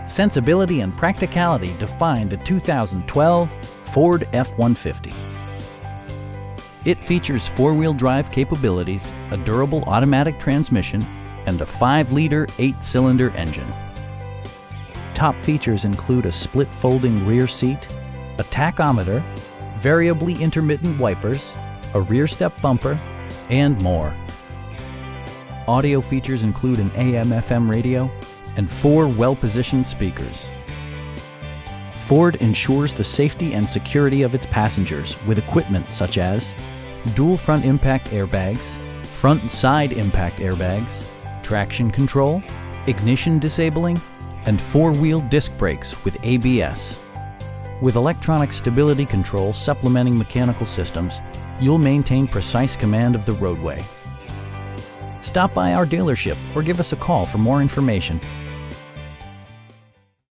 Sensibility and practicality define the 2012 Ford F-150. It features four-wheel drive capabilities, a durable automatic transmission, and a 5-liter 8-cylinder engine. Top features include a split folding rear seat, a tachometer, variably intermittent wipers, a rear step bumper, and more. Audio features include an AM/FM radio and 4 well-positioned speakers. Ford ensures the safety and security of its passengers with equipment such as dual front impact airbags, front and side impact airbags, traction control, ignition disabling, and 4-wheel disc brakes with ABS. With electronic stability control supplementing mechanical systems, you'll maintain precise command of the roadway. Stop by our dealership or give us a call for more information.